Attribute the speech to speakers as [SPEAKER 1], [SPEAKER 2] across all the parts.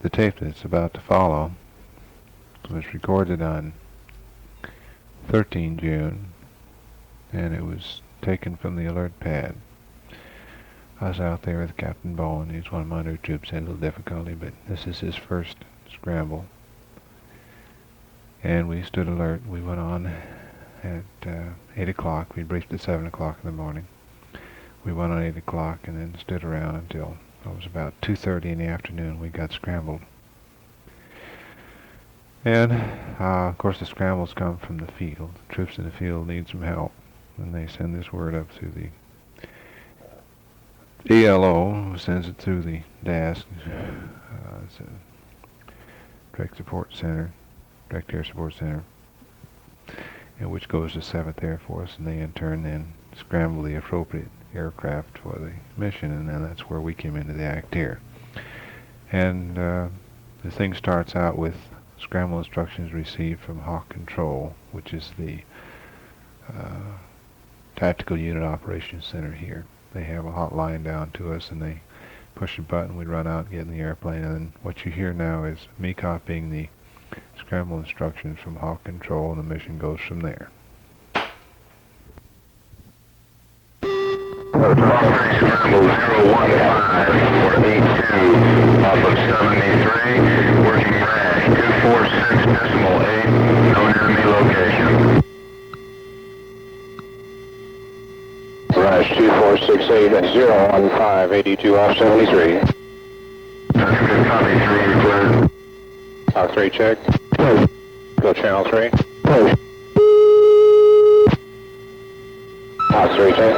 [SPEAKER 1] The tape that's about to follow was recorded on 13 June, and it was taken from the alert pad. I was out there with Captain Bowen. He's one of my new troops, had a little difficulty, but this is his first scramble. And we stood alert. We went on at 8 o'clock. We briefed at 7 o'clock in the morning. We went on 8 o'clock and then stood around until it was about 2:30 in the afternoon. We got scrambled. And, of course, the scrambles come from the field. The troops in the field need some help, and they send this word up through the ELO, who sends it through the DAS, it's a Direct Support Center, Direct Air Support Center, and which goes to 7th Air Force, and they in turn then scramble the appropriate aircraft for the mission, and then that's where we came into the act here. And the thing starts out with scramble instructions received from Hawk Control, which is the Tactical Unit Operations Center here. They have a hotline down to us, and they push a button, we run out, get in the airplane, and then what you hear now is me copying the scramble instructions from Hawk Control, and the mission goes from there.
[SPEAKER 2] Scramble 015-482 off of 73, working rash 246.8, no enemy location.
[SPEAKER 3] Rash 2468-015-82 off 73.
[SPEAKER 2] That's good, copy 3, you're clear.
[SPEAKER 3] Hawk 3 check. Go channel 3. Hawk 3 check.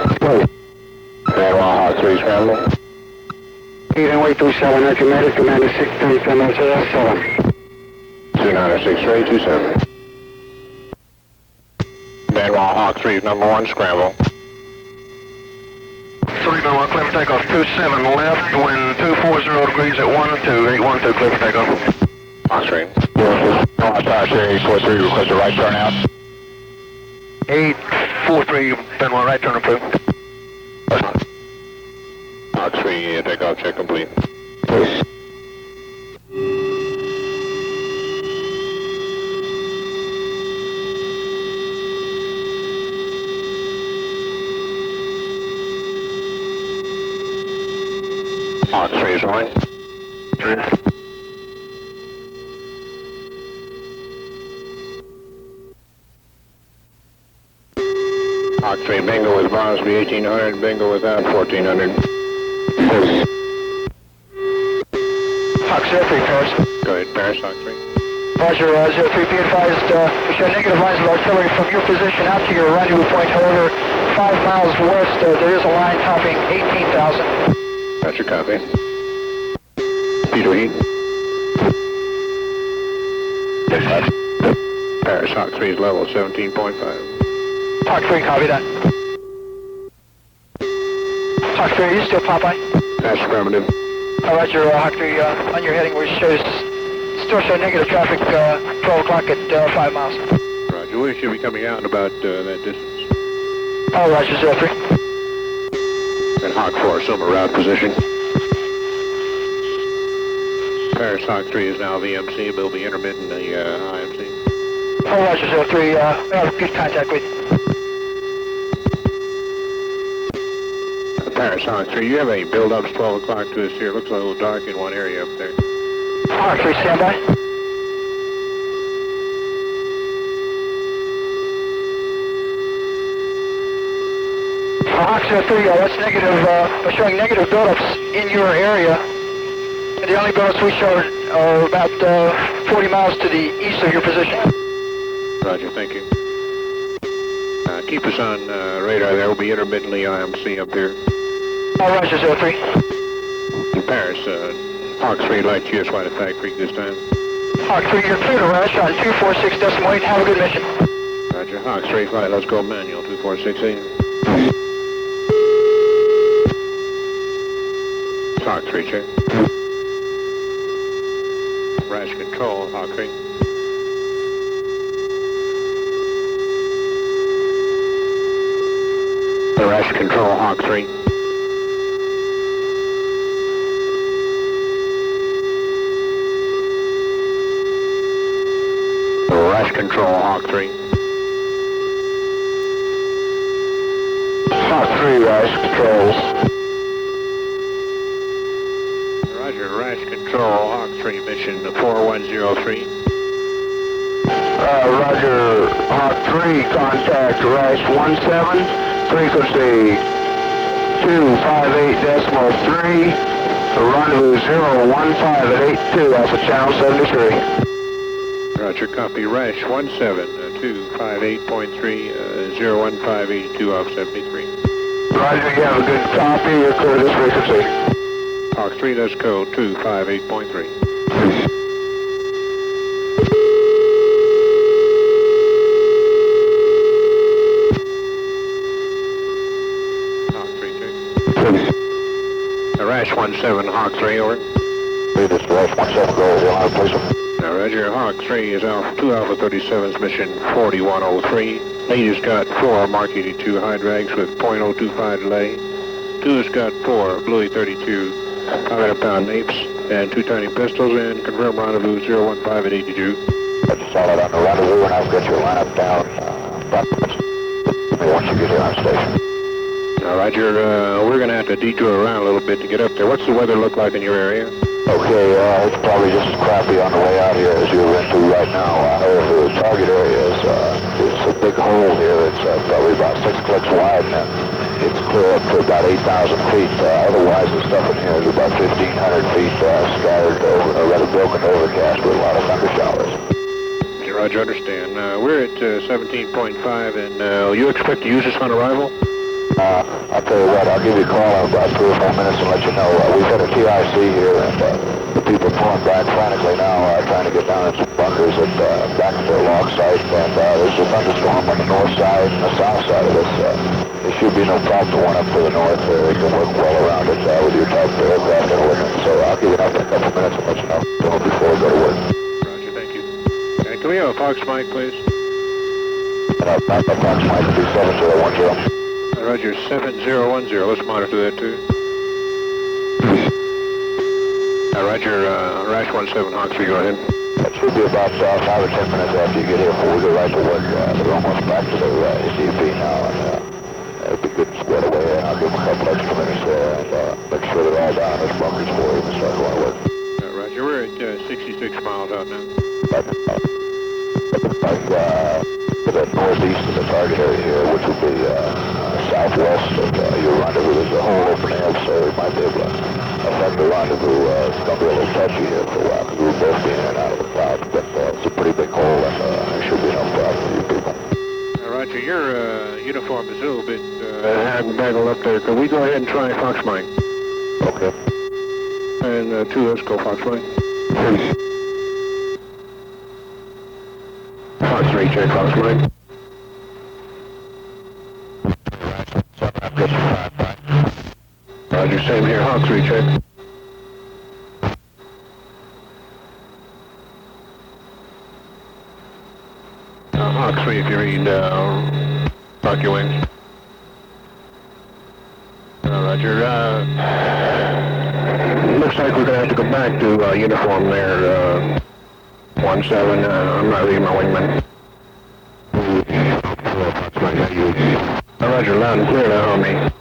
[SPEAKER 3] Van Wall Hawk 3 scramble.
[SPEAKER 4] Even way 27, recommended, Commander 63707.
[SPEAKER 3] 296327. Van Wall Hawk 3 number 1 scramble.
[SPEAKER 2] 3-1, clear for takeoff, 27 left, wind 240 degrees at 12, 812, clear for takeoff.
[SPEAKER 3] Hawk 3. Tower Series 43, request a right turn out.
[SPEAKER 2] 843, Benoit, right turn approved.
[SPEAKER 3] Hawk 3, takeoff check complete. Hawk 3 is rolling. Hawk 3, bingo with Bosby 1800, bingo without 1400.
[SPEAKER 4] Hawk 03, Paris.
[SPEAKER 3] Go ahead, Paris, Hawk 3.
[SPEAKER 4] Roger, 03, be advised, we show negative lines of artillery from your position out to your rendezvous point. However, 5 miles west, there is a line topping 18,000.
[SPEAKER 3] That's your copy. Peter Heat. Paris, Hawk 3's level 17.5.
[SPEAKER 4] Hawk 3, copy that. Hawk 3, are you still Popeye?
[SPEAKER 3] That's affirmative.
[SPEAKER 4] Roger, Hawk 3, on your heading where it shows, still show negative traffic, 12 o'clock at 5 miles.
[SPEAKER 3] Roger, we should be coming out in about that distance.
[SPEAKER 4] Roger, 03.
[SPEAKER 3] And Hawk 4, summer route position. Paris, Hawk 3 is now VMC, we'll be intermittent the IMC.
[SPEAKER 4] Roger, 03, we have good contact with you.
[SPEAKER 3] Paris, Hawk 3, you have a build-ups 12 o'clock to us here. Looks a little dark in one area up there.
[SPEAKER 4] Hawk 3, stand by. Hawk 3, that's negative, we're showing negative buildups in your area. And the only buildups we show are about 40 miles to the east of your position.
[SPEAKER 3] Roger, thank you. Keep us on radar there. We'll be intermittently IMC up here.
[SPEAKER 4] Roger, 03.
[SPEAKER 3] In Paris, Hawk 3, light GS wide at Factory this time.
[SPEAKER 4] Hawk 3, you're clear to rush on 246.8. Have a good mission.
[SPEAKER 3] Roger, Hawk 3, flight, let's go manual, 2468. Hawk 3, check. Rash control, Hawk 3. Rash control, Hawk 3. control, Hawk 3.
[SPEAKER 2] Hawk 3, Rash controls.
[SPEAKER 3] Roger, Rash control, Hawk 3, mission 4103.
[SPEAKER 2] Roger, Hawk 3, contact Rash 17, frequency 258.3, rendezvous 015 at 82, Alpha Channel 73.
[SPEAKER 3] Roger, copy, Rash 17, 258.3, 01582 off 73.
[SPEAKER 2] Roger, you have a good copy, you're clear this frequency.
[SPEAKER 3] Hawk 3, that's code 258.3. Hawk 3, check. Rash 17, Hawk 3, over.
[SPEAKER 2] This is Rash 17, go ahead, I'll place him.
[SPEAKER 3] Roger, Hawk 3 is Alpha 2 Alpha 37's mission 4103. Lead has got 4 Mark 82 high drags with .025 delay. 2 has got 4 Bluey 32 500-pound napes and 2 tiny pistols, and confirm rendezvous 015 at 82.
[SPEAKER 2] That's solid on the rendezvous, and I've got your lineup down. Once you get here on station.
[SPEAKER 3] Roger, we're going to have to detour around a little bit to get up there. What's the weather look like in your area?
[SPEAKER 2] Okay, it's probably just as crappy on the way out here as you're into right now. The target area is it's a big hole here. It's probably about 6 clicks wide, and it's clear up to about 8,000 feet. Otherwise, the stuff in here is about 1,500 feet scattered over, or rather broken overcast with a lot of thunder showers.
[SPEAKER 3] Roger, understand. We're at 17.5, and you expect to use this on arrival?
[SPEAKER 2] I'll tell you what, I'll give you a call in about 3 or 4 minutes and let you know. We've got a TIC here, and the people pulling back frantically now, trying to get down in some bunkers at back to their log site. And there's a thunderstorm on the north side and the south side of this. There should be no problem to one up to the north. They can work well around it with your type of aircraft and ordnance. So I'll give you an update in a couple minutes and let you know before we go to work.
[SPEAKER 3] Roger, thank you. Can we have a Fox mic, please?
[SPEAKER 2] Not the Fox mic, it'll be 7010.
[SPEAKER 3] Roger, 7010. Let's monitor that too. Roger, Rash 17, Hawk 3, go ahead.
[SPEAKER 2] That should be about 5 or 10 minutes after you get here before we go right to work. They're almost back to their ACP now, and it'll be good to square away, and I'll give them a couple extra minutes there and make sure they're all down in those bunkers for you and start going to work.
[SPEAKER 3] Roger, we're at 66 miles out now.
[SPEAKER 2] To the northeast of the target area here, which would be southwest of your rendezvous. There's a hole opening up, so it might be able to affect the rendezvous. It's going to be a little touchy here for a while, because we'll both be in and out of the clouds, but it's a pretty big hole, and there should be no problem for you people.
[SPEAKER 3] Roger, your uniform is a little bit baggled up there. Could we go ahead and try Fox mic?
[SPEAKER 2] Okay.
[SPEAKER 3] And 2, let's go Fox mic.
[SPEAKER 2] Please.
[SPEAKER 3] Fox 3, check Fox mic. Roger, same here, Hawk 3, check. Hawk 3, if you read, rock your wings. Roger, looks like we're going to have to go back to uniform there, 17, I'm not reading my wingman. Roger, loud and clear now on me.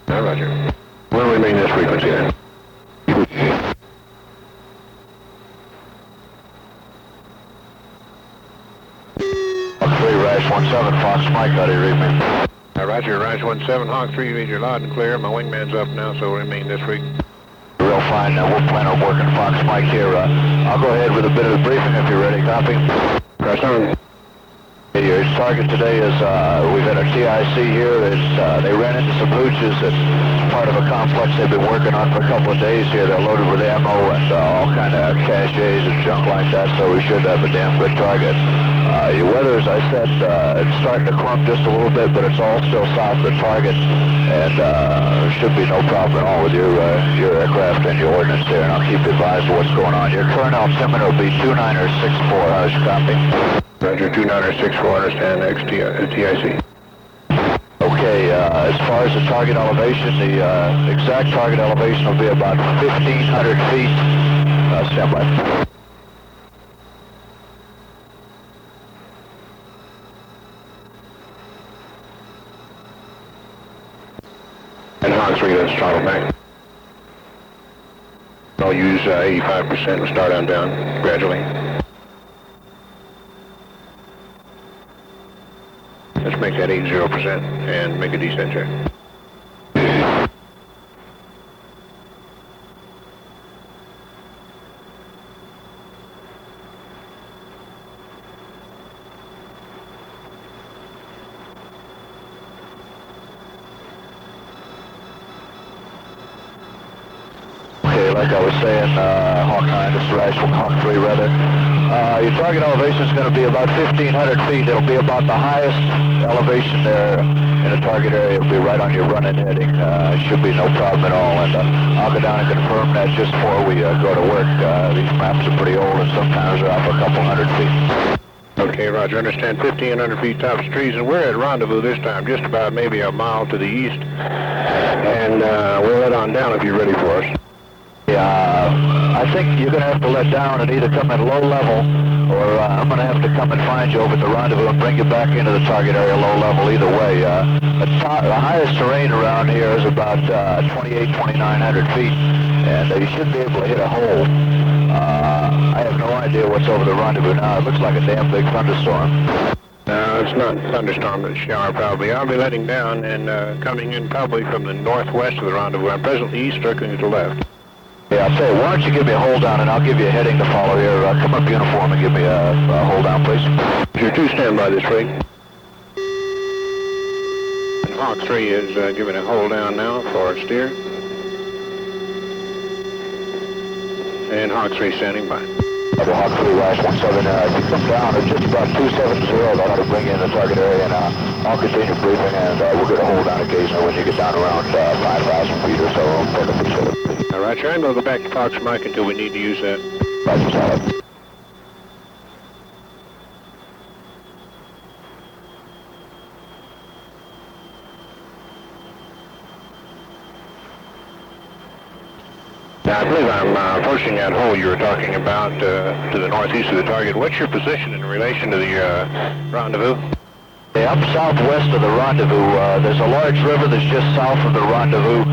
[SPEAKER 3] Roger. We'll remain this frequency then.
[SPEAKER 2] Hawk 3, Rash 17, Fox Mike, how do you read me?
[SPEAKER 3] Roger, Rash 17, Hawk 3, read your loud and clear. My wingman's up now, so we'll remain this freak.
[SPEAKER 2] Real fine, we'll plan on working Fox Mike here. I'll go ahead with a bit of the briefing if you're ready. Copy?
[SPEAKER 3] Press on.
[SPEAKER 2] Your target today is, we've had a TIC here. They ran into some hooches. It's part of a complex they've been working on for a couple of days here. They're loaded with ammo and all kind of caches and junk like that, so we should have a damn good target. Your weather, as I said, it's starting to clump just a little bit, but it's all still south of the target, and there should be no problem at all with your aircraft and your ordnance there, and I'll keep you advised of what's going on. Your current altimeter will be 2964. How's your copy?
[SPEAKER 3] Roger, 2964, understand, TIC.
[SPEAKER 2] Okay, as far as the target elevation, the exact target elevation will be about 1,500 feet. Stand by.
[SPEAKER 3] Hawk 3, let's throttle back. I'll use 85% and start on down gradually. Let's make that 80% and make a descent check.
[SPEAKER 2] Like I was saying, Hawk 9, this is Rashford, Hawk 3 rather. Your target elevation is going to be about 1,500 feet. It'll be about the highest elevation there in the target area. It'll be right on your run-in heading. Should be no problem at all. And I'll go down and confirm that just before we go to work. These maps are pretty old and sometimes they're off a couple hundred feet.
[SPEAKER 3] Okay, Roger. Understand 1,500 feet tops of trees, and we're at rendezvous this time, just about maybe a mile to the east. And we'll let on down if you're ready for us.
[SPEAKER 2] I think you're going to have to let down and either come at low level, or I'm going to have to come and find you over at the rendezvous and bring you back into the target area low level. Either way, the highest terrain around here is about 2,900 feet, and you should be able to hit a hole. I have no idea what's over the rendezvous now. It looks like a damn big thunderstorm.
[SPEAKER 3] No, it's not a thunderstorm, but a shower probably. I'll be letting down and coming in probably from the northwest of the rendezvous. I'm presently east, circling to the left.
[SPEAKER 2] Yeah, I'll say, why don't you give me a hold down and I'll give you a heading to follow here. Come up uniform and give me a hold down, please.
[SPEAKER 3] Your 2 stand by this rig. And Hawk 3 is giving a hold down now for steer. And Hawk 3 standing by.
[SPEAKER 2] Hawk 3, Rash 17, if you come down at just about 270, that'll to bring you in the target area, and I'll continue briefing, and we'll get a hold down occasionally when you get down around 5,000 feet or so.
[SPEAKER 3] All right, sure, and we'll go back to Fox Mike until we need to use that.
[SPEAKER 2] Roger, solid.
[SPEAKER 3] Now, I believe I'm approaching that hole you were talking about to the northeast of the target. What's your position in relation to the rendezvous?
[SPEAKER 2] Yeah, up southwest of the rendezvous, there's a large river that's just south of the rendezvous.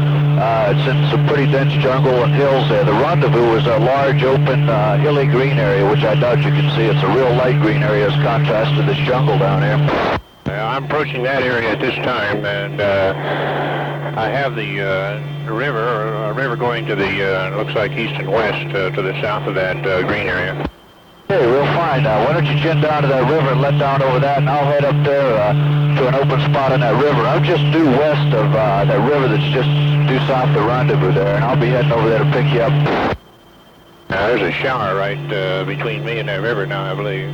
[SPEAKER 2] It's in some pretty dense jungle and hills there. The rendezvous is a large, open, hilly green area, which I doubt you can see. It's a real light green area as contrast to this jungle down here.
[SPEAKER 3] I'm approaching that area at this time, and I have the river going to the, looks like east and west to the south of that green area.
[SPEAKER 2] Hey, real fine. Why don't you chin down to that river and let down over that, and I'll head up there to an open spot in that river. I'm just due west of that river that's just due south of the rendezvous there, and I'll be heading over there to pick you up.
[SPEAKER 3] Now, there's a shower right between me and that river now, I believe.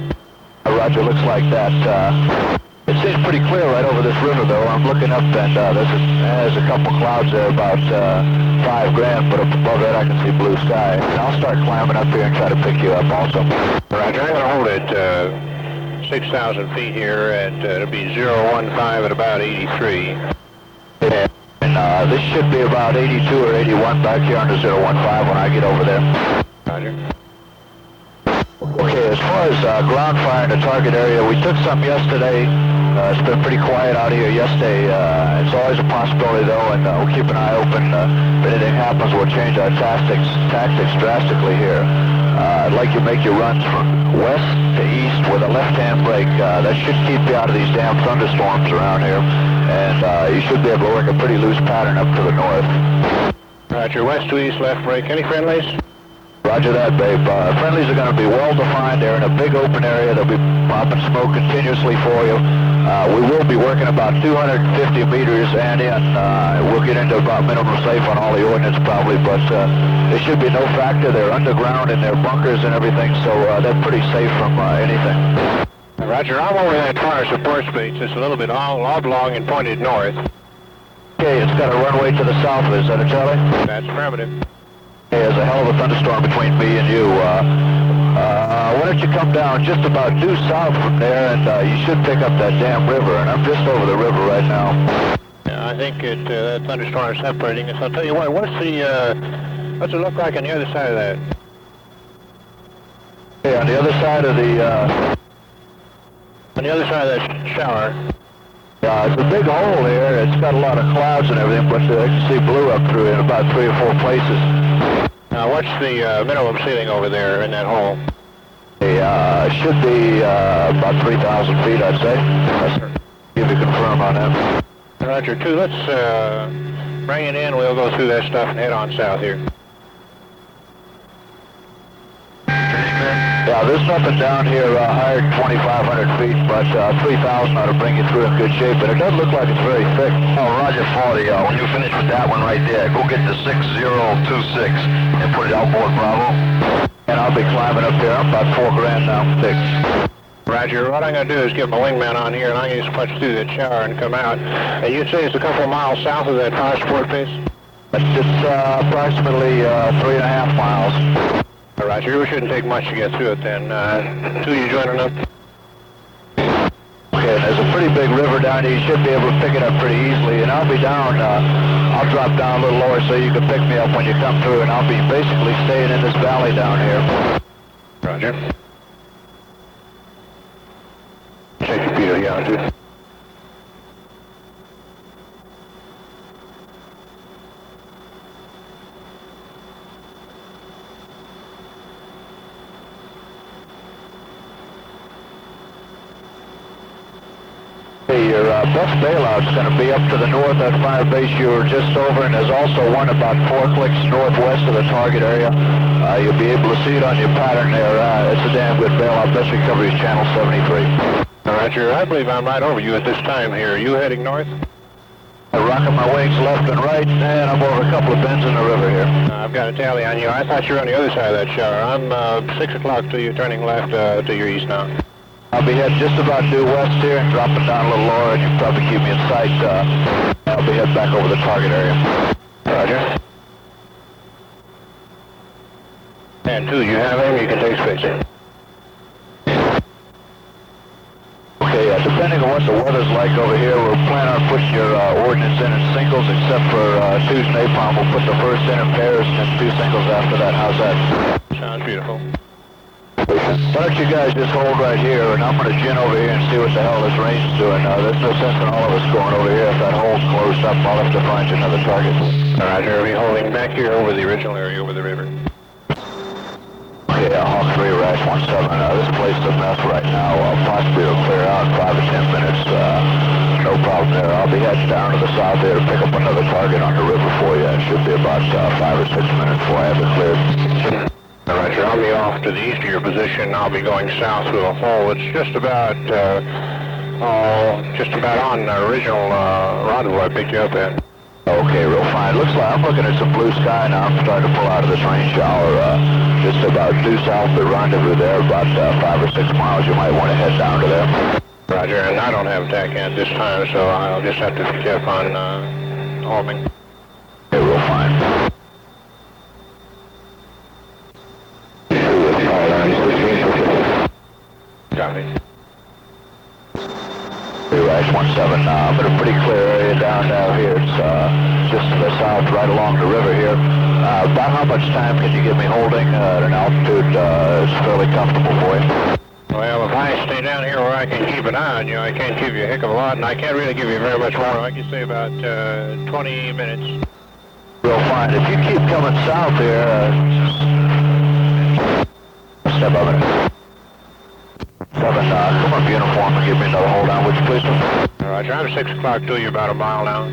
[SPEAKER 2] Roger, looks like that. It seems pretty clear right over this river, though. I'm looking up, and there's a couple clouds there, about 5 grand, but up above that I can see blue sky. And I'll start climbing up here and try to pick you up also.
[SPEAKER 3] Roger, I'm going to hold it 6,000 feet here, and it'll be 015 at about 83.
[SPEAKER 2] Yeah, and this should be about 82 or 81 back here under 015 when I get over there.
[SPEAKER 3] Roger.
[SPEAKER 2] Okay, as far as ground fire in the target area, we took some yesterday. It's been pretty quiet out here yesterday. It's always a possibility, though, and we'll keep an eye open. If anything happens, we'll change our tactics drastically here. I'd like you to make your runs from west to east with a left-hand brake. That should keep you out of these damn thunderstorms around here, and you should be able to work a pretty loose pattern up to the north.
[SPEAKER 3] Roger, west to east, left brake. Any friendlies?
[SPEAKER 2] Roger that, babe. Friendlies are going to be well-defined. They're in a big open area. They'll be popping smoke continuously for you. We will be working about 250 meters and in. We'll get into about minimum safe on all the ordnance probably, but there should be no factor. They're underground in their bunkers and everything, so they're pretty safe from anything.
[SPEAKER 3] Roger, I'm over that fire support space. It's a little bit oblong and pointed north.
[SPEAKER 2] Okay, it's got a runway to the south. Is that a Charlie?
[SPEAKER 3] That's affirmative.
[SPEAKER 2] There's a hell of a thunderstorm between me and you. Why don't you come down just about due south from there, and you should pick up that damn river, and I'm just over the river right now.
[SPEAKER 3] Yeah, I think that thunderstorm is separating us. I'll tell you what, what's it look like on the other side of that?
[SPEAKER 2] Okay, on the other side of the...
[SPEAKER 3] On the other side of that shower.
[SPEAKER 2] It's a big hole here. It's got a lot of clouds and everything, but I can see blue up through in about 3 or 4 places.
[SPEAKER 3] What's the minimum ceiling over there in that hole?
[SPEAKER 2] Should be about 3,000 feet, I'd say.
[SPEAKER 3] Yes, sir.
[SPEAKER 2] Give you confirm on that.
[SPEAKER 3] Roger, 2. Let's bring it in. We'll go through that stuff and head on south here.
[SPEAKER 2] Yeah, there's nothing down here higher than 2,500 feet, but 3,000 ought to bring you through in good shape, but it doesn't look like it's very thick.
[SPEAKER 5] Oh, Roger 40, when you finish with that one right there, go get the 6026 and put it outboard Bravo.
[SPEAKER 2] And I'll be climbing up there. I'm about 4 grand now thick.
[SPEAKER 3] Roger, what I'm going to do is get my wingman on here, and I'm going to punch through that shower and come out. And you'd say it's a couple of miles south of that power support base?
[SPEAKER 2] It's approximately 3.5 miles.
[SPEAKER 3] Roger, we shouldn't take much to get through it then. 2, you joining up?
[SPEAKER 2] Okay, there's a pretty big river down here. You should be able to pick it up pretty easily. And I'll be down, I'll drop down a little lower so you can pick me up when you come through. And I'll be basically staying in this valley down here.
[SPEAKER 3] Roger. Check your speed, yeah, too.
[SPEAKER 2] Your best bailout's going to be up to the north, that fire base you were just over, and there's also one about 4 clicks northwest of the target area. You'll be able to see it on your pattern there. It's a damn good bailout. Best recovery is channel 73.
[SPEAKER 3] Roger, I believe I'm right over you at this time here. Are you heading north?
[SPEAKER 2] I'm rocking my wings left and right, and I'm over a couple of bends in the river here.
[SPEAKER 3] I've got a tally on you. I thought you were on the other side of that shower. I'm 6 o'clock to you, turning left to your east now.
[SPEAKER 2] I'll be heading just about due west here and dropping down a little lower, and you can probably keep me in sight. I'll be heading back over the target area.
[SPEAKER 3] Roger. And 2, you have him, you can take space.
[SPEAKER 2] Okay, depending on what the weather's like over here, we'll plan on putting your ordnance in singles, except for 2's napalm. We'll put the first in pairs and then 2 singles after that. How's that?
[SPEAKER 3] Sounds beautiful.
[SPEAKER 2] Why don't you guys just hold right here, and I'm going to gin over here and see what the hell this range is doing. There's no sense in all of us going over here. If that hole's closed up, I'll have to find you another target.
[SPEAKER 3] Roger, we'll be holding back here over the original area over the river.
[SPEAKER 2] Okay, Hawk 3, Rash 17. This place is a mess right now. Possibly it'll clear out in 5 or 10 minutes. No problem there. I'll be heading down to the south there to pick up another target on the river for you. It should be about 5 or 6 minutes before I have it cleared.
[SPEAKER 3] Roger, I'll be off to the east of your position. I'll be going south through a hole. It's just about on the original rendezvous I picked you up at.
[SPEAKER 2] Okay, real fine. Looks like I'm looking at some blue sky now. I'm starting to pull out of this rain shower. Just about due south of the rendezvous there, about 5 or 6 miles. You might want to head down to there.
[SPEAKER 3] Roger, and I don't have TAC at this time, so I'll just have to pick you up on homing.
[SPEAKER 2] Okay, real fine.
[SPEAKER 3] Copy.
[SPEAKER 2] Rash 17, I'm in a pretty clear area down here. It's just to the south, right along the river here. About how much time can you give me holding at an altitude is fairly comfortable for you?
[SPEAKER 3] Well, if I stay down here where I can keep an eye on you, I can't give you a heck of a lot, and I can't really give you very much more. I can say about 20 minutes.
[SPEAKER 2] Real fine. If you keep coming south here, step up it. 7, come up uniform and give me another hold down, would you please?
[SPEAKER 3] Roger, I'm 6 o'clock to you, about a mile now.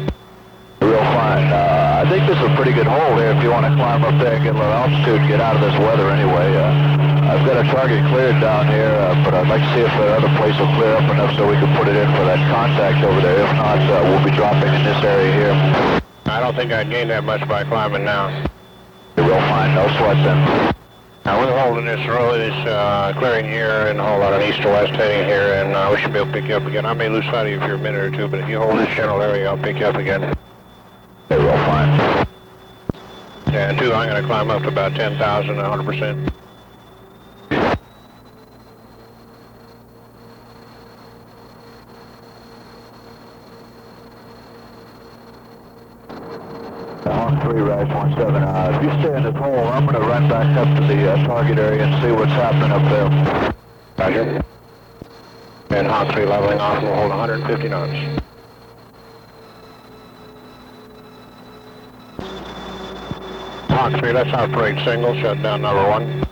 [SPEAKER 2] Real fine. I think this is a pretty good hole there if you want to climb up there and get a little altitude and get out of this weather anyway. I've got a target cleared down here, but I'd like to see if the other place will clear up enough so we can put it in for that contact over there. If not, we'll be dropping in this area here.
[SPEAKER 3] I don't think I'd gain that much by climbing now.
[SPEAKER 2] Real fine. No sweat then.
[SPEAKER 3] Now we're holding this road, this clearing here, and a whole lot of east to west heading here, and we should be able to pick you up again. I may lose sight of you for a minute or two, but if you hold this general area, I'll pick you up again.
[SPEAKER 2] Okay, real fine.
[SPEAKER 3] And 2, I'm going to climb up to about 10,000, 100%.
[SPEAKER 2] Hawk 3, Rash 17. If you stay in this hole, I'm going to run back up to the target area and see what's happening up there.
[SPEAKER 3] Roger. And Hawk 3 leveling off, we'll hold 150 knots. Hawk 3, let's operate single, shut down number 1.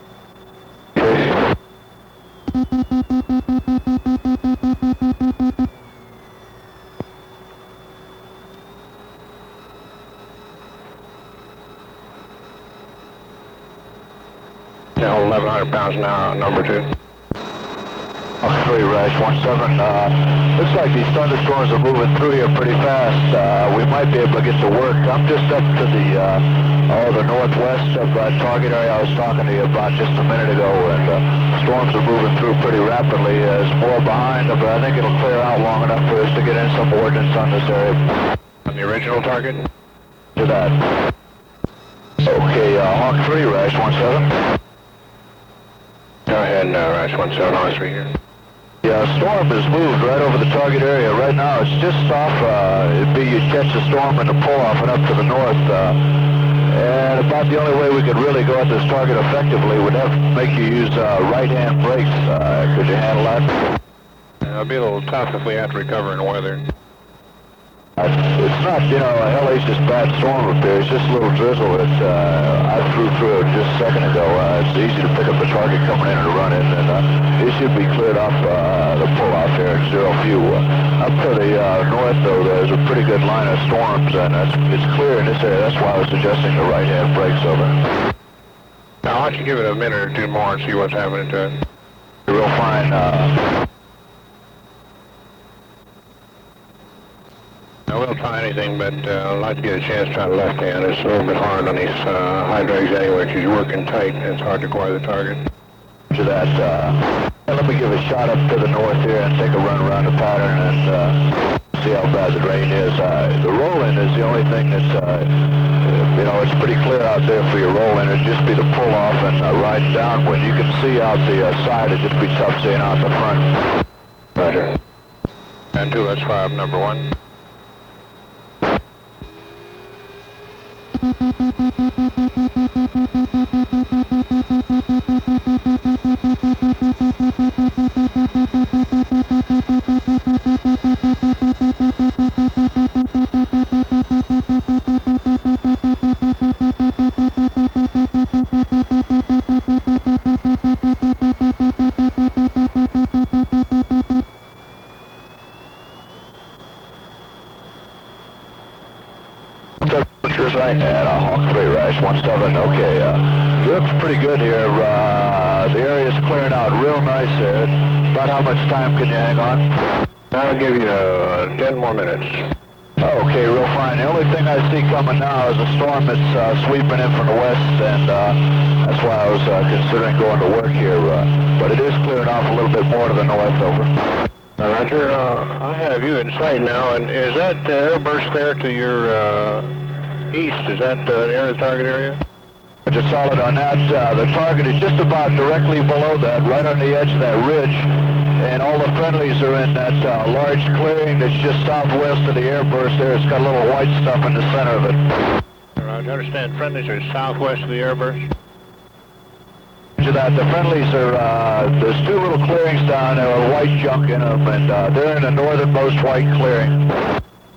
[SPEAKER 3] Now 1,100 pounds an hour on number 2.
[SPEAKER 2] Hawk 3, Rash 17. Looks like these thunderstorms are moving through here pretty fast. We might be able to get to work. I'm just up to the northwest of that target area I was talking to you about just a minute ago, and storms are moving through pretty rapidly. There's more behind them, but I think it'll clear out long enough for us to get in some ordnance on this area.
[SPEAKER 3] On the original target?
[SPEAKER 2] To that. Okay, Hawk 3, Rash 17.
[SPEAKER 3] Go ahead, Rash 17, Hawk 3 here.
[SPEAKER 2] Yeah, storm has moved right over the target area. Right now it's just off, it'd be you'd catch the storm in the pull-off and up to the north. And about the only way we could really go at this target effectively would have to make you use right-hand brakes. Could you handle that?
[SPEAKER 3] It'll be a little tough if we have to recover in weather.
[SPEAKER 2] It's not, you know, a hellacious bad storm up there. It's just a little drizzle. It's, I flew through it just a second ago. It's easy to pick up the target coming in and run it, and it should be cleared off the pull-off here at 0 few. Up to the north, though, there's a pretty good line of storms, and it's clear in this area. That's why I was suggesting the right-hand brakes over.
[SPEAKER 3] Now, why don't you give it a minute or two more and see what's happening to it?
[SPEAKER 2] Real fine.
[SPEAKER 3] I will try anything, but I'd like to get a chance to try the left hand. It's a little bit hard on these high drags anyway, because you're working tight and it's hard to acquire the target.
[SPEAKER 2] To that, let me give a shot up to the north here and take a run around the pattern and see how bad the drain is. The roll-in is the only thing that's, you know, it's pretty clear out there for your roll-in. It'd just be the pull-off and riding downwind. You can see out the side. It'd just be tough seeing out the front.
[SPEAKER 3] Roger. And 2, let's fire up number 1.
[SPEAKER 2] And Hawk 3, Rash 17. Okay, looks pretty good here. The area's clearing out real nice here. About how much time can you hang on?
[SPEAKER 3] I'll give you 10 more minutes.
[SPEAKER 2] Okay, real fine. The only thing I see coming now is a storm that's sweeping in from the west, and that's why I was considering going to work here. But it is clearing off a little bit more to the north, over.
[SPEAKER 3] Roger, I have you in sight now, and is that airburst there to your east? Is that the area, the target area?
[SPEAKER 2] Just solid on that. The target is just about directly below that, right on the edge of that ridge. And all the friendlies are in that large clearing that's just southwest of the airburst there. It's got a little white stuff in the center of it.
[SPEAKER 3] Roger, I understand friendlies are southwest of the airburst?
[SPEAKER 2] To that, the friendlies are, there's 2 little clearings down there with white junk in them, and they're in the northernmost white clearing.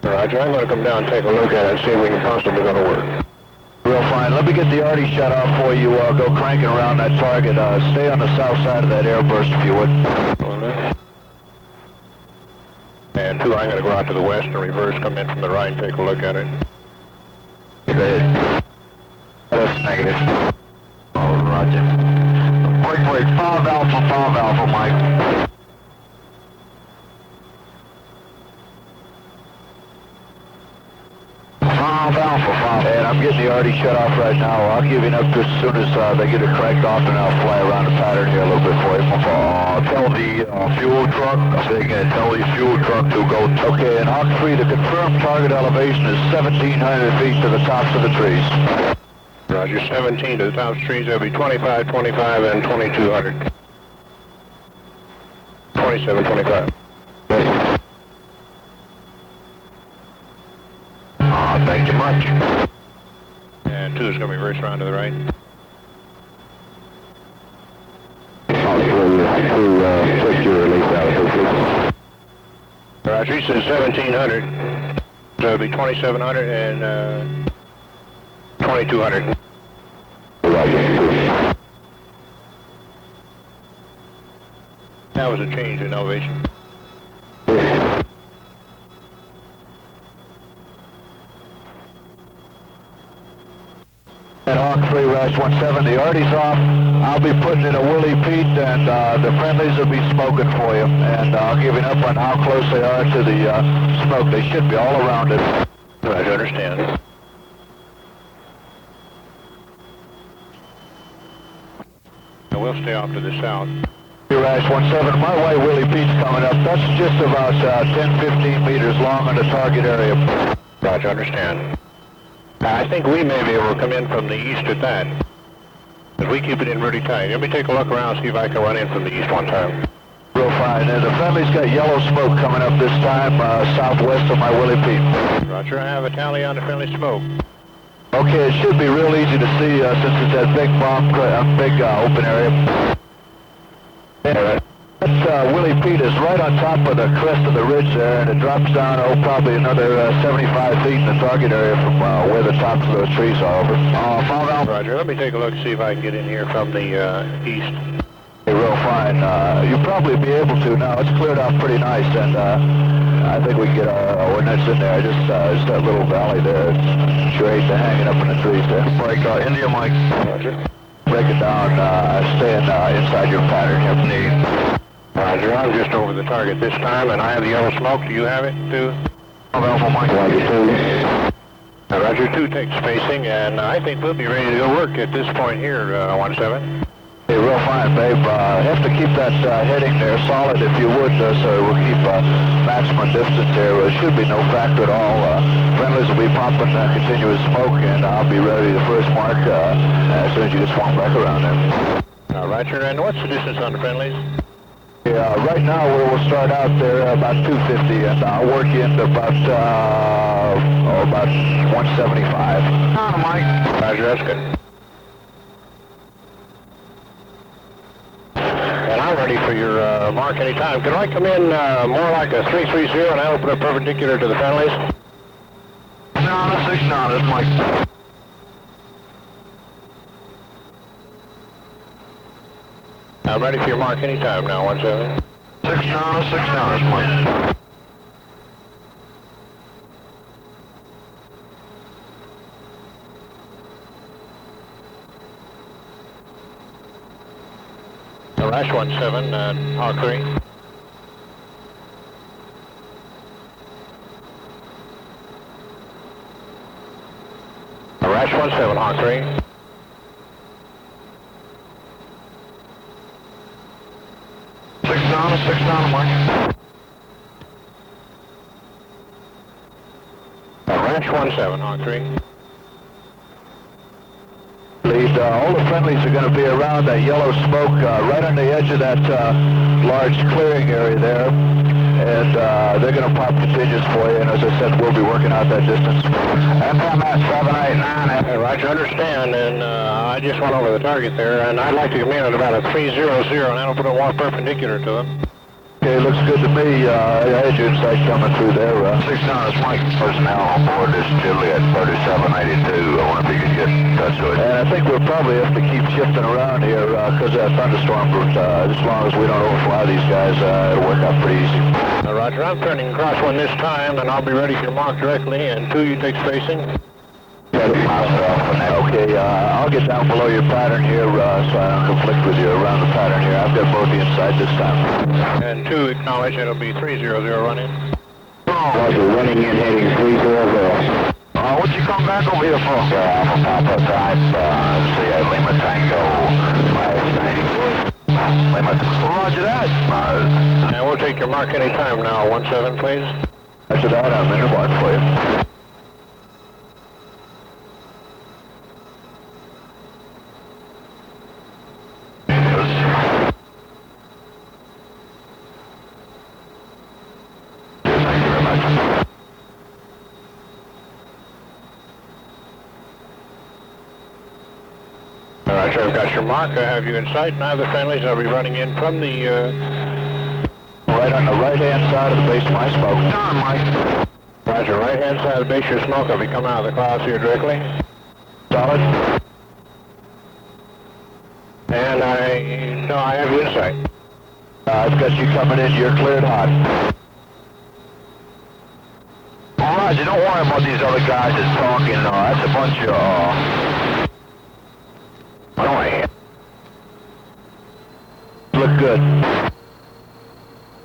[SPEAKER 3] Roger, I'm going to come down and take a look at it and see if we can possibly go to work.
[SPEAKER 2] Real fine. Let me get the arty shut off for you. Go cranking around that target. Stay on the south side of that airburst if you would.
[SPEAKER 3] And 2, I'm going to go out to the west and reverse, come in from the right and take a look at it.
[SPEAKER 2] Good. That's negative. Oh, Roger. Wait, 5 Alpha, Mike. 5 Alpha. And I'm getting the arty shut off right now. I'll give you an update as soon as they get it cranked off, and I'll fly around the pattern here a little bit for you. Tell the fuel truck, tell the fuel truck to go. Okay, and Hawk 3, the confirmed target elevation is 1,700 feet to the tops of the trees.
[SPEAKER 3] Roger, 17 to the top of the trees. That'll be 25, 25, and 2,200. 27, 25.
[SPEAKER 2] Thank you much.
[SPEAKER 3] And 2 is going to reverse around to the right.
[SPEAKER 2] Take your release out.
[SPEAKER 3] Roger, he says 1,700. So it'll be 2,700 and 2,200.
[SPEAKER 2] Roger.
[SPEAKER 3] That was a change in elevation.
[SPEAKER 2] And Hawk 3, Rash 17, the Artie's off. I'll be putting in a Willie Pete, and the friendlies will be smoking for you. And I'll give you an up on how close they are to the smoke. They should be all around it.
[SPEAKER 3] I understand. And we'll stay off to the south.
[SPEAKER 2] Rash 17, my way Willie Pete's coming up. That's just about 10-15 meters long on the target area.
[SPEAKER 3] Roger, understand. I think we may be able to come in from the east at that. But we keep it in really tight. Let me take a look around, see if I can run in from the east one time.
[SPEAKER 2] Real fine. And the friendly's got yellow smoke coming up this time, southwest of my Willie Pete.
[SPEAKER 3] Roger, I have a tally on the friendly smoke.
[SPEAKER 2] Okay, it should be real easy to see since it's that big big open area. That Willie Pete is right on top of the crest of the ridge there, and it drops down, probably another 75 feet in the target area from where the tops of those trees are over.
[SPEAKER 3] Roger, let me take a look, see if I can get in here from the east.
[SPEAKER 2] Hey, real fine. You'll probably be able to now. It's cleared out pretty nice, and I think we can get our ordnance in there. Just that little valley there. It's great to hanging up in the trees there.
[SPEAKER 5] Break, India Mike.
[SPEAKER 2] Roger. Break it down, staying inside your pattern here, please.
[SPEAKER 3] Roger, I'm just over the target this time, and I have the yellow smoke. Do you have it, too?
[SPEAKER 2] Alpha Mike.
[SPEAKER 3] Roger, 2. Roger, 2 takes spacing, and I think we'll be ready to go work at this point here, 17.
[SPEAKER 2] Hey, real fine, babe. Have to keep that heading there solid if you would, so we'll keep maximum distance here. It should be no factor at all. Friendlies will be pumping continuous smoke, and I'll be ready the first mark as soon as you get swung back around there.
[SPEAKER 3] Roger, and what's the distance on the friendlies?
[SPEAKER 2] Yeah, right now we'll start out there about 250, and I'll work you into about 175.
[SPEAKER 3] Mike. Roger, that's good. And I'm ready for your mark anytime. Can I come in more like a 330 and I'll put a perpendicular to the friendlies?
[SPEAKER 5] No, that's 6 now, that's Mike.
[SPEAKER 3] I'm ready for your mark anytime now, 17.
[SPEAKER 5] 6 now, that's Mike.
[SPEAKER 3] Rash 17, Hawk 3. Rash 17, Hawk 3.
[SPEAKER 5] Six down, Mike.
[SPEAKER 3] Rash 17, Hawk 3.
[SPEAKER 2] All the friendlies are going to be around that yellow smoke right on the edge of that large clearing area there, and they're going to pop continuous for you, and as I said, we'll be working out that distance.
[SPEAKER 5] FMS 789.
[SPEAKER 3] Hey, Roger, understand, and I just went over the target there, and I'd like to come in at about a 300, and that'll put a more perpendicular to it.
[SPEAKER 2] Okay, looks good to me. I had your insight coming through there.
[SPEAKER 5] 6 down, it's Mike. Personnel on board this Juliet 3782. I wonder if you could get in touch with it.
[SPEAKER 2] And I think we'll probably have to keep shifting around here because of that thunderstorm route. As long as we don't overfly these guys, it'll work out pretty easy.
[SPEAKER 3] Roger, I'm turning across one this time, and I'll be ready for your mark directly, and 2, you take spacing.
[SPEAKER 2] Okay, I'll get down below your pattern here so I don't conflict with you around the pattern here. I've got both the inside this time.
[SPEAKER 3] And 2, acknowledge, it'll be 300 running.
[SPEAKER 2] Roger, running in, heading 300.
[SPEAKER 5] What'd you come back over here for? Alpha Papa type, Lima Tango, 590. Lima, roger that.
[SPEAKER 3] And we'll take your mark anytime now, 17, please.
[SPEAKER 2] After that, I'm in the mark for you.
[SPEAKER 3] Roger, I've got your mark. I have you in sight. Now the friendlies, I'll be running in from the...
[SPEAKER 2] Right on the right-hand side of the base of my smoke.
[SPEAKER 5] Down, Mike.
[SPEAKER 3] Roger, right-hand side of the base of your smoke. I'll be coming out of the clouds here directly.
[SPEAKER 2] Solid.
[SPEAKER 3] And no, I have you in sight.
[SPEAKER 2] I've got you coming in, you're cleared hot. Alright, you don't worry about these other guys that's talking, that's a bunch of, annoying. Look good.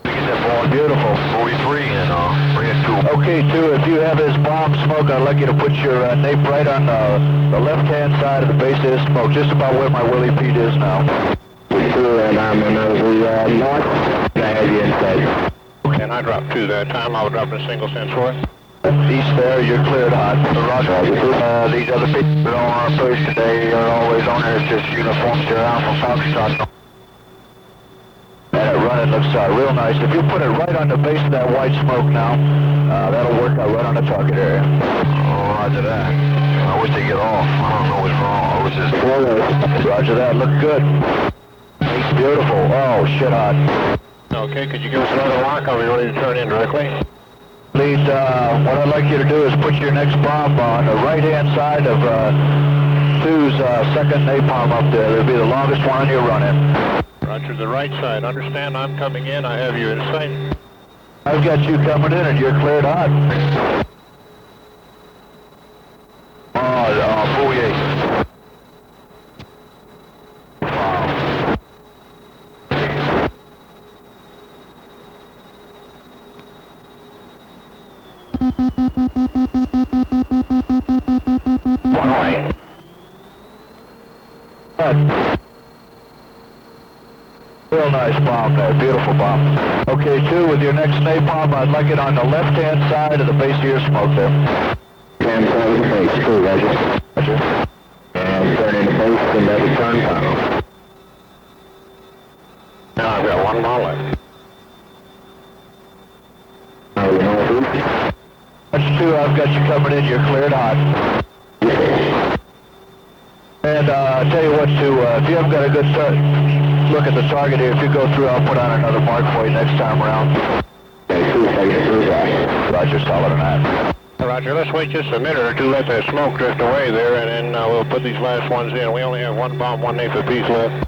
[SPEAKER 2] Get that ball, beautiful. 43 and, bring it to. Okay, 2, if you have this bomb smoke, I'd like you to put your nape right on the left-hand side of the base of this smoke, just about where my Willie Pete is now.
[SPEAKER 5] 2, and I'm in the north. And I have you inside.
[SPEAKER 3] And I dropped 2 that time. I was dropping a single sense for it.
[SPEAKER 2] East there, you're cleared hot. Roger. These other people that are on our post today are always on there. It's just uniforms here out from Foxtrot. And it running looks real nice. If you put it right on the base of that white smoke now, that'll work out right on the target area.
[SPEAKER 5] Oh, roger that. I wish they get off. I don't know what's wrong. I wish it's...
[SPEAKER 2] Roger that, look good. It's beautiful. Oh, shit hot.
[SPEAKER 3] Okay, could you give us another lock? Are we ready to turn in directly?
[SPEAKER 2] Lead, what I'd like you to do is put your next bomb on the right-hand side of 2's second napalm up there. It'll be the longest one you're running.
[SPEAKER 3] Roger, the right side. Understand I'm coming in. I have you in sight.
[SPEAKER 2] I've got you coming in and you're cleared hot.
[SPEAKER 5] Oh, 48.
[SPEAKER 3] One way.
[SPEAKER 2] Real nice bomb there, beautiful bomb. Okay, 2, with your next napalm, I'd like it on the left-hand side of the base of your smoke there.
[SPEAKER 5] Hand side of the base, 2, roger.
[SPEAKER 2] Roger.
[SPEAKER 5] And turn in the base and let it turn final.
[SPEAKER 3] Now I've got 1 mile left.
[SPEAKER 5] Now the northeast.
[SPEAKER 2] That's 2, I've got you coming in, you're cleared hot. And I'll tell you what, 2, if you haven't got a good look at the target here, if you go through, I'll put on another mark for you next time around.
[SPEAKER 5] Okay, 2, take it through that.
[SPEAKER 2] Roger, solid on that.
[SPEAKER 3] Roger, let's wait just a minute or 2, let that smoke drift away there, and then we'll put these last ones in. We only have 1 bomb, 1 nape apiece left.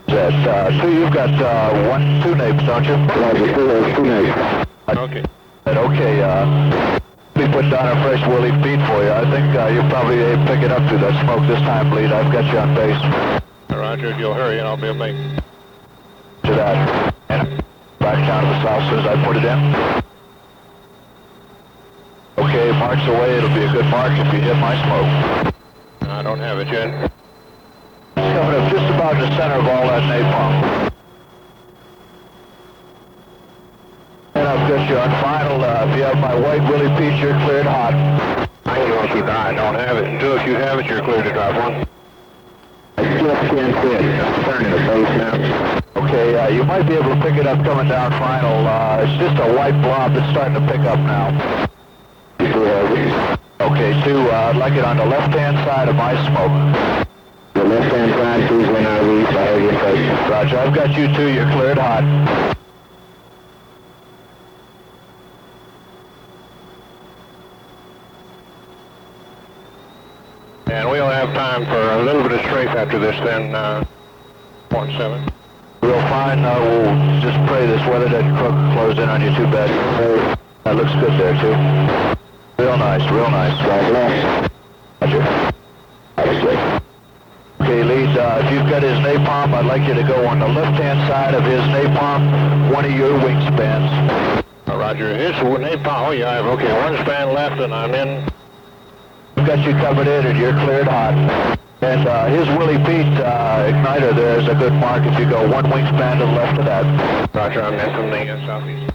[SPEAKER 2] That, 2, you've got 2 napes, don't you?
[SPEAKER 5] Roger, 2 napes.
[SPEAKER 3] Okay.
[SPEAKER 2] Okay, we put down a fresh Willie Pete for you. I think you'll probably pick it up through that smoke this time, Bleed. I've got you on base.
[SPEAKER 3] Roger, if you'll hurry, and I'll be able to make...
[SPEAKER 2] To that. And back down to the south as soon as I put it in. Okay, marks away. It'll be a good mark if you hit my smoke.
[SPEAKER 3] I don't have it yet.
[SPEAKER 2] It's coming up just about in the center of all that napalm. And I've got you on final. If you have my white Willie Pete, you're cleared hot.
[SPEAKER 3] I ain't gonna keep an eye. I don't have it. And 2, if you have it, you're clear to drop 1.
[SPEAKER 5] I just can't see it. I'm turning the base now.
[SPEAKER 2] Okay, you might be able to pick it up coming down final. It's just a white blob that's starting to pick up now. Okay, 2, I'd like it on the left-hand side of my smoke.
[SPEAKER 5] The left-hand side, 2's when I reach, I have your face.
[SPEAKER 2] Roger, I've got you 2, you're cleared hot.
[SPEAKER 3] And we'll have time for a little bit of strafe after this then, 0.7.
[SPEAKER 2] Real fine, we'll just pray this weather doesn't close in on you too bad. That looks good there, too. Real nice, real nice. Roger. Okay, Leeds, if you've got his napalm, I'd like you to go on the left-hand side of his napalm, one of your wingspans.
[SPEAKER 3] Roger, his napalm, oh yeah, I have, okay, 1 span left and I'm in.
[SPEAKER 2] I've got you covered in and you're cleared hot. And his Willie Pete igniter there is a good mark if you go 1 wingspan to the left of that.
[SPEAKER 3] Roger, I'm in from the southeast.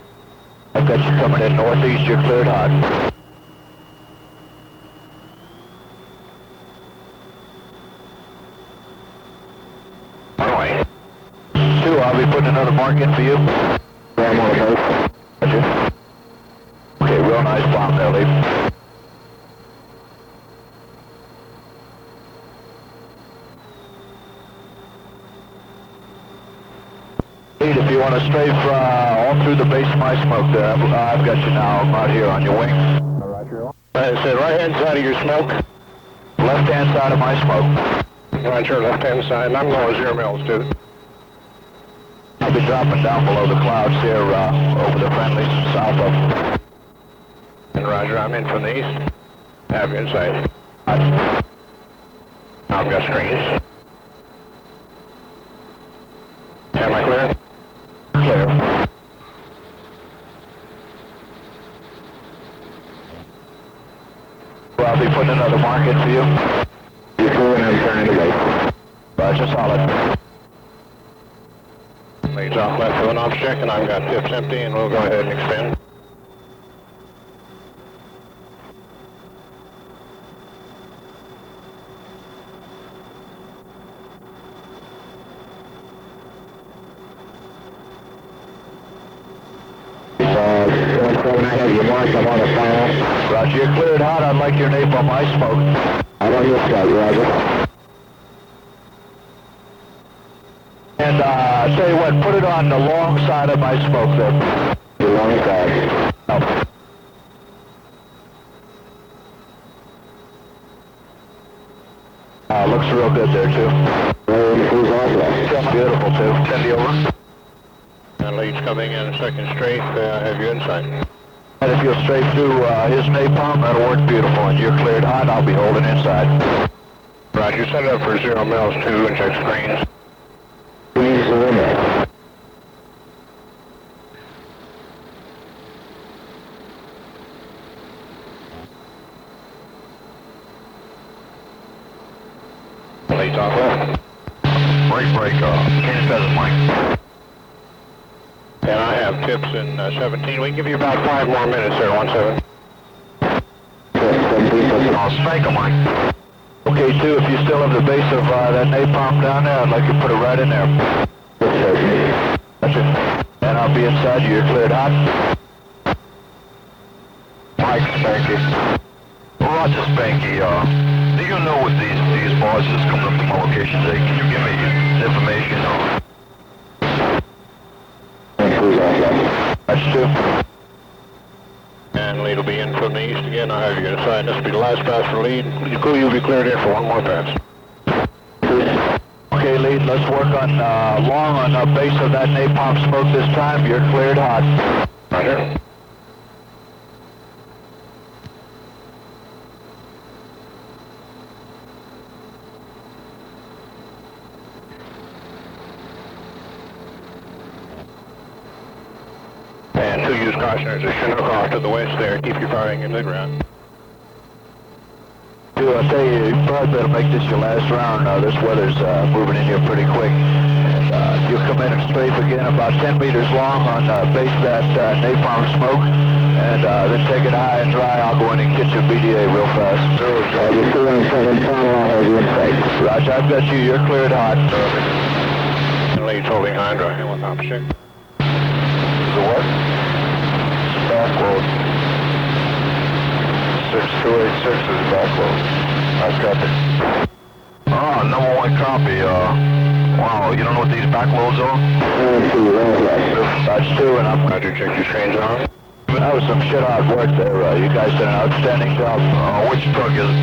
[SPEAKER 2] I've got you coming in northeast, you're cleared hot.
[SPEAKER 3] Anyway.
[SPEAKER 2] 2, I'll be putting another mark in for you.
[SPEAKER 5] I'm on the base.
[SPEAKER 2] Roger. Okay, real nice bomb there, Lee. If you want to strafe all through the base of my smoke there, I've got you now. I'm out here on your wing.
[SPEAKER 3] I said right-hand side of your smoke.
[SPEAKER 2] Left-hand side of my smoke.
[SPEAKER 3] Roger, left-hand side, and I'm going 0 mils, too.
[SPEAKER 2] I'll be dropping down below the clouds here, over the friendlies south of.
[SPEAKER 3] And Roger, I'm in from the east. Have you inside. I've got screens. Am I clear?
[SPEAKER 2] Clear. Well, I'll be putting another mark in for you.
[SPEAKER 5] You're clear and I'm turning to right.
[SPEAKER 2] Roger, solid.
[SPEAKER 3] Leads off left for an off check, and I've got tips empty, and we'll go ahead and extend.
[SPEAKER 5] I have your mark, I'm on the final.
[SPEAKER 2] Roger, you're cleared hot. I'd like your napalm ice smoke.
[SPEAKER 5] I'm on your side, Roger.
[SPEAKER 2] And tell you what, put it on the long side of my smoke there.
[SPEAKER 5] The long side.
[SPEAKER 2] Oh. Looks real good there too. Beautiful too. Send you over.
[SPEAKER 3] And leads coming in second straight, have you inside.
[SPEAKER 2] And if you'll straight through his napalm, that'll work beautiful. And you're cleared hot, I'll be holding inside.
[SPEAKER 3] Roger, set it up for 0 mils, 2, and check screens.
[SPEAKER 5] Screens are in there.
[SPEAKER 3] Leads off left.
[SPEAKER 2] Break, can't set it, Mike.
[SPEAKER 3] And I have tips in 17. We can give you about 5 more minutes there, 17.
[SPEAKER 2] I'll spank him, Mike. Okay, too, if you still have the base of that napalm down there, I'd like you to put it right in there. That's it. And I'll be inside you. You're cleared hot. Mike, Spanky. Roger, Spanky. Do you know what these bars is coming up to my location today? Can you give me information on? That's two.
[SPEAKER 3] And lead will be in from the east again. I'll have you inside. This will be the last pass for lead. You'll be cleared in for one more pass.
[SPEAKER 2] Okay, lead, let's work on long on the base of that napalm smoke this time. You're cleared hot.
[SPEAKER 3] Roger. And 2 use cautioners are Chinook off to the west there. Keep your firing in the ground.
[SPEAKER 2] Dude, I'll tell you, you probably better make this your last round. This weather's moving in here pretty quick. And you'll come in and strafe again about 10 meters long on base of that napalm smoke. And then take it high and dry. I'll go in and get your BDA real fast.
[SPEAKER 5] You're still in second final, I'll have you inside.
[SPEAKER 2] Roger, I've got you. You're cleared hot.
[SPEAKER 3] And lead's holding high and dry. With off check.
[SPEAKER 2] The what? Backload. 6286 is backload. I've got it. Oh, number 1 copy. Wow, you don't know what these backloads are? That's 2, and I'm...
[SPEAKER 3] Roger, check your screens on.
[SPEAKER 2] That was some shit hard work there. You guys did an outstanding job. Which truck is it?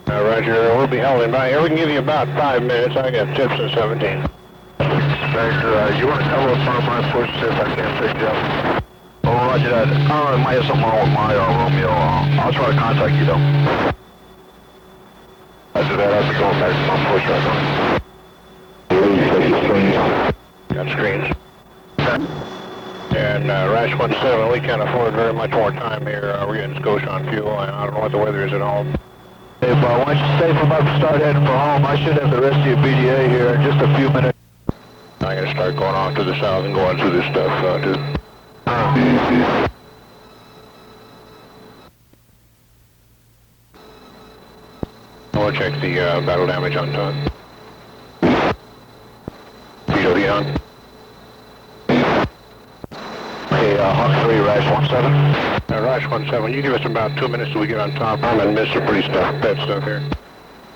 [SPEAKER 3] Roger, we'll be held in by here. We can give you about 5 minutes. I got tips in 17.
[SPEAKER 2] Spectre, you want to cover up front of my push, see if I can't pick you up? Oh, roger that. I might have something wrong with my Romeo. I'll try to contact you, though. After that, I'll be going back to my push right now.
[SPEAKER 3] Got screens. And Rash 17, we can't afford very much more time here. We're getting Scotia on fuel, and I don't know what the weather is at all.
[SPEAKER 2] Hey, why don't you stay from up and start heading for home? I should have the rest of your BDA here in just a few minutes.
[SPEAKER 3] I'm going to start going off to the south and going through this stuff, too. We'll check the battle damage on top. BOD on.
[SPEAKER 2] Okay, Hawk 3, Rash 17.
[SPEAKER 3] Rash 17, you give us about 2 minutes till we get on top. I'm going to miss some pretty bad stuff here.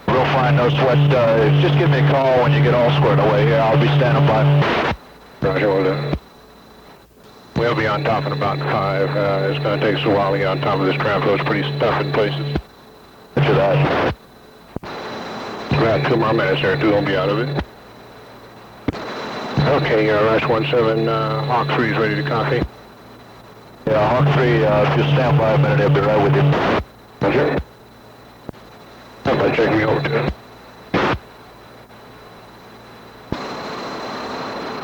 [SPEAKER 2] Real fine, no sweat. Just give me a call when you get all squared away here. I'll be standing by.
[SPEAKER 3] Roger, will do. We'll be on top in about 5. It's going to take us a while to get on top of this trampo. It's pretty tough in places.
[SPEAKER 2] After that.
[SPEAKER 3] About 2 more minutes there, 2 will be out of it. Okay, Rush 17, Hawk 3 is ready to copy.
[SPEAKER 2] Yeah, Hawk 3, just stand by a minute, I'll be right with you.
[SPEAKER 3] Roger. Somebody check me over to it.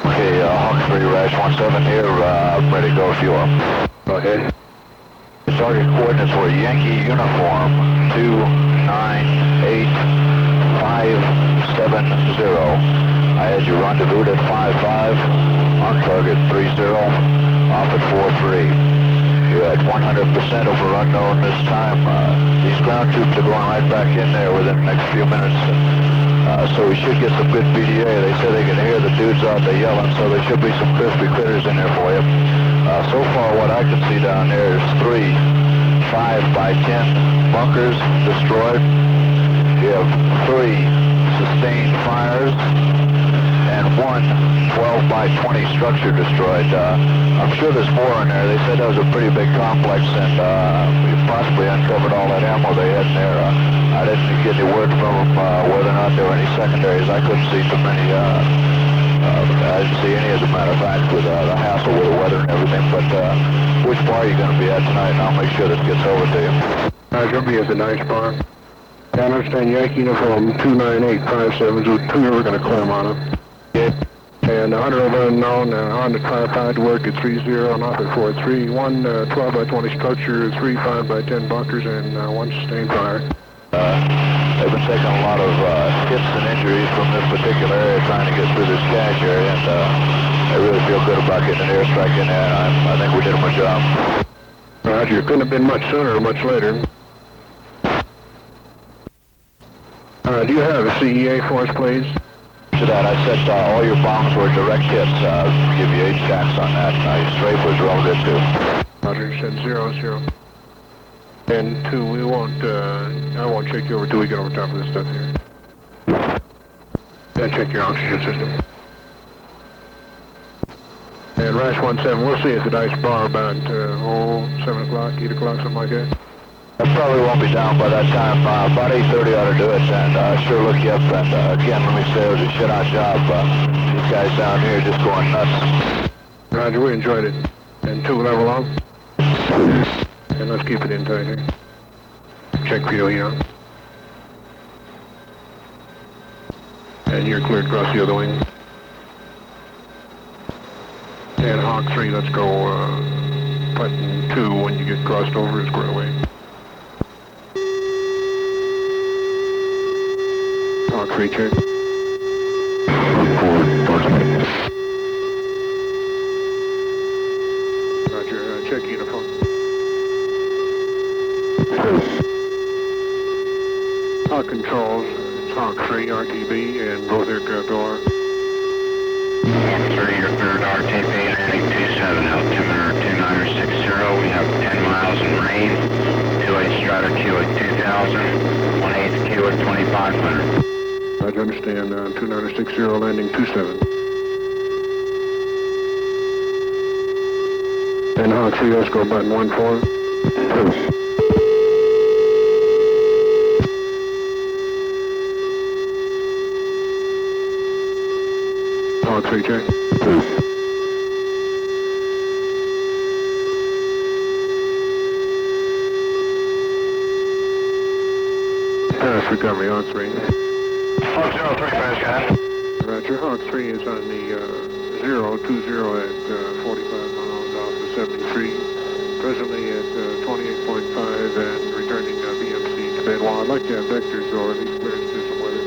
[SPEAKER 2] Okay, Hawk 3, Rash 17 here, I'm ready to go if you are.
[SPEAKER 3] Go ahead.
[SPEAKER 2] The target coordinates were Yankee Uniform 298570. I had you rendezvoused at 55, on target 30, off at 43. You had 100% over unknown this time. These ground troops are going right back in there within the next few minutes. So we should get some good BDA. They say they can hear the dudes out there yelling, so there should be some crispy critters in there for you. So far what I can see down there is 3 5 by 10 bunkers destroyed. You have 3 sustained fires and 1 12 by 20 structure destroyed. I'm sure there's more in there. They said that was a pretty big complex, and we possibly uncovered all that ammo they had in there. I didn't get any word from them whether or not there were any secondaries. I couldn't see too many. I didn't see any, as a matter of fact, with the hassle with the weather and everything. But which bar are you going to be at tonight? And I'll make sure this gets over to you.
[SPEAKER 3] You'll be at the nice bar. I understand Yankee Uniform 29857, so 2 we're going to climb on them.
[SPEAKER 2] Yeah.
[SPEAKER 3] And 100 over unknown, on the tripod work at 30 and off at 43. 1 12 by 20 structure, 3 5 by 10 bunkers, and 1 sustained fire.
[SPEAKER 2] They've been taking a lot of hits and injuries from this particular area trying to get through this cache area, and I really feel good about getting an airstrike in there, and I think we did a good job.
[SPEAKER 3] Roger, couldn't have been much sooner or much later. Do you have a CEA for us, please?
[SPEAKER 2] To that, I said all your bombs were direct hits. Give you 8 stacks on that. Your strafe was real good too.
[SPEAKER 3] Roger, said 0. And 2, we won't, I won't check you over till we get over top of this stuff here. Then check your oxygen system. And Rash 17, we'll see you at the Dice Bar about, 7 o'clock, 8 o'clock, something like that.
[SPEAKER 2] I probably won't be down by that time. About 8:30 ought to do it, and sure look you up. And again, let me say it was a shit-out job. These guys down here just going nuts.
[SPEAKER 3] Roger, we enjoyed it. And 2 level off. And let's keep it in tight here. Check fuel here. And you're cleared across the other wing. And Hawk 3, let's go button 2 when you get crossed over square away. Hawk 3, check. Roger, check uniform. Hawk controls, it's Hawk 3, RTB, and both aircraft are.
[SPEAKER 6] Hawk 3, you're cleared RTB, landing 27, altimeter 2960. We have 10 miles in rain, 28 strata Q at 2000, 1/8 Q at 2500.
[SPEAKER 3] I understand, 2960 landing 27. And Hawk 3, let's go button 14. Hawk 3, check. Pass recovery, Hawk 3.
[SPEAKER 2] Hawk 03, fast guy.
[SPEAKER 3] Roger, Hawk 3 is on the 020 at 45 miles off of 73. Presently at 28.5 and returning BMC to Benoit. I'd like to have vectors or at least clearance to some weather.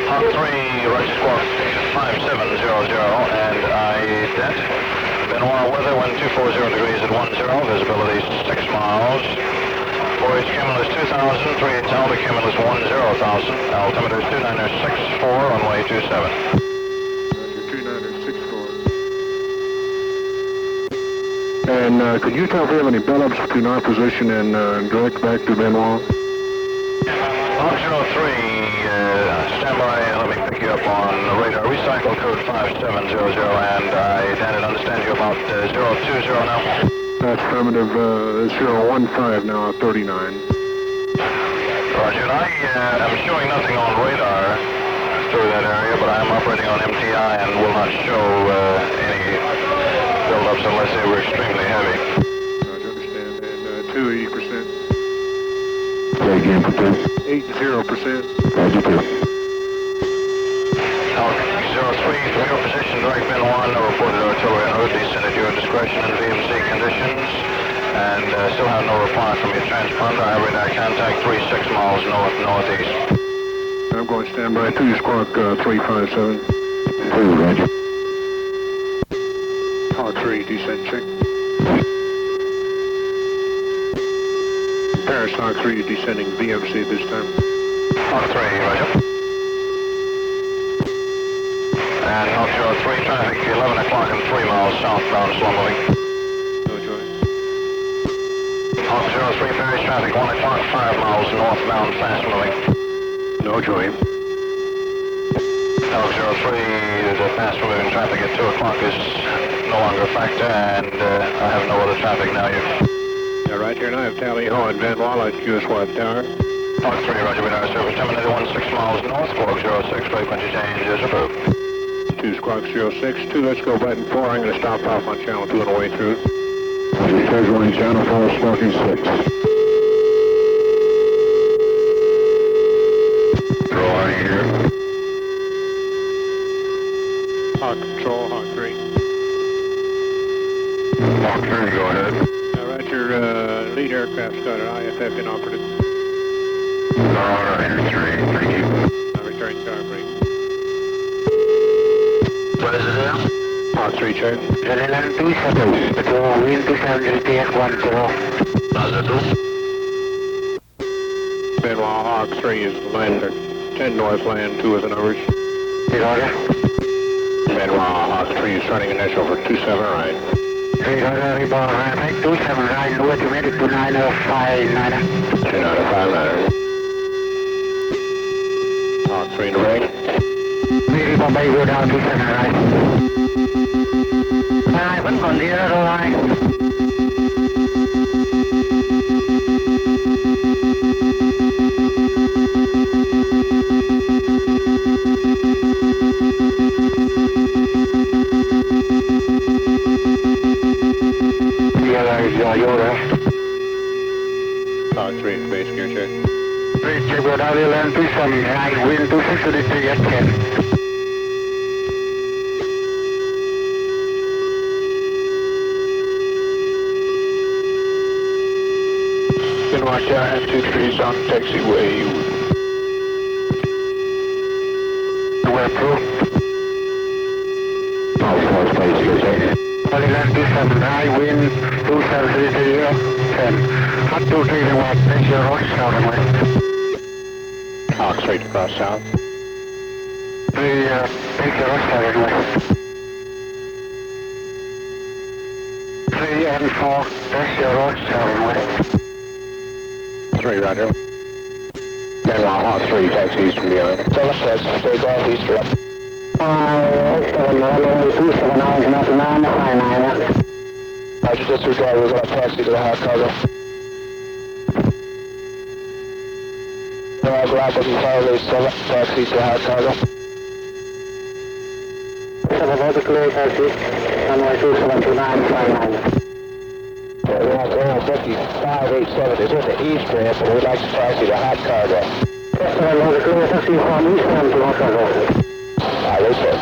[SPEAKER 2] Hawk 3, Roger Squawk, 5700, and ident. Benoit weather, wind 240 degrees at 10, visibility 6 miles. 4H cumulus 2000, 38 Delta cumulus 10,000, altimeter 2964, runway 27.
[SPEAKER 3] Roger, 2964. And could you tell if we have any bell-ups between our position and direct back to Benoit?
[SPEAKER 2] Hawk 03, stand by, let me pick
[SPEAKER 5] pick you up on radar. We cycle code 5700, and I didn't understand you about 020 now.
[SPEAKER 3] Affirmative, 015 now, 39.
[SPEAKER 5] Roger, and I am showing nothing on radar through that area, but I am operating on MTI and will not show any buildups unless they were extremely heavy.
[SPEAKER 3] Roger, understand. And 280%.
[SPEAKER 2] Say again for
[SPEAKER 3] 80%.
[SPEAKER 2] Roger, 2.
[SPEAKER 5] 03 from your position, direct bin 1, reported artillery and road descent at your discretion in VMC conditions, and still have no reply from your transponder. I have radar contact 36 miles north-northeast.
[SPEAKER 3] I'm going standby 2 squawk 357.
[SPEAKER 2] 2, Roger.
[SPEAKER 3] Hawk 3, descent check. Paris Hawk 3 descending VMC this time.
[SPEAKER 5] Hawk 3, Roger. And Hawk 03 traffic, 11 o'clock and 3 miles southbound, slow moving.
[SPEAKER 3] No joy.
[SPEAKER 5] Hawk 03 Paris traffic, 1 o'clock, 5 miles northbound, fast moving.
[SPEAKER 3] No joy.
[SPEAKER 5] Hawk 03, the fast moving traffic at 2 o'clock is no longer a factor, and I have no other traffic now.
[SPEAKER 3] Yeah, right here, and I have Tally Ho and Van Wall at QS1 Tower.
[SPEAKER 5] Hawk 3, Roger, radar service terminated 16 miles north, squawk 06, frequency change is approved.
[SPEAKER 3] 2 squawk 06, 2, let's go button 4. I'm going to stop off on channel 2 on the way through.
[SPEAKER 2] Roger, 1, channel 4, smoking 6.
[SPEAKER 6] Control, are you here?
[SPEAKER 3] Hawk Control, Hawk 3.
[SPEAKER 6] Hawk 3, go ahead.
[SPEAKER 3] Roger, lead aircraft's got an IFF inoperative.
[SPEAKER 6] Roger 3, thank you.
[SPEAKER 3] Return car break.
[SPEAKER 5] President?
[SPEAKER 3] Hawk 3 check.
[SPEAKER 4] Land 27, patrol, wind 270, TF10.
[SPEAKER 5] Positive.
[SPEAKER 3] Benoit Hawk 3 is lander. 10 north land, 2 is the numbers.
[SPEAKER 4] Roger.
[SPEAKER 3] Benoit Hawk 3 is running initial for 27 right.
[SPEAKER 4] Roger, rebound, right, 27 right, north, committed to 9059.
[SPEAKER 3] 2959. Hawk 3 in the ring.
[SPEAKER 4] Rebound, bay, go down 27 right. Right, vẫn còn đi đó rồi.
[SPEAKER 3] Hawk 3 is base gear check.
[SPEAKER 4] Check go down, land 27 right, wind 260 TF10.
[SPEAKER 3] Benoit Tower, F23 is on taxiway.
[SPEAKER 4] We're approved.
[SPEAKER 2] Southwest, base gear check.
[SPEAKER 4] Land 27 right, wind 270 TF10. Hot 23 and west, take your road, south and west.
[SPEAKER 3] Hawk straight across south.
[SPEAKER 4] Take your road, south and west. 3 and 4, take your road, south and west.
[SPEAKER 3] 3, roger. Benoit Hawk 3, taxi east from beyond.
[SPEAKER 2] Tell us that, stay golf east up.
[SPEAKER 4] 279, not 959.
[SPEAKER 2] Roger, disregard, we're going to taxi to the hot cargo. No, I've got entirely taxi to the hot cargo.
[SPEAKER 4] 7 over clear, taxi, runway 27959.
[SPEAKER 2] We're on 5587 is in the east ramp, but we'd like to taxi to hot cargo.
[SPEAKER 4] 7 over clear, taxi from east ramp to hot cargo.
[SPEAKER 2] Alright, sir.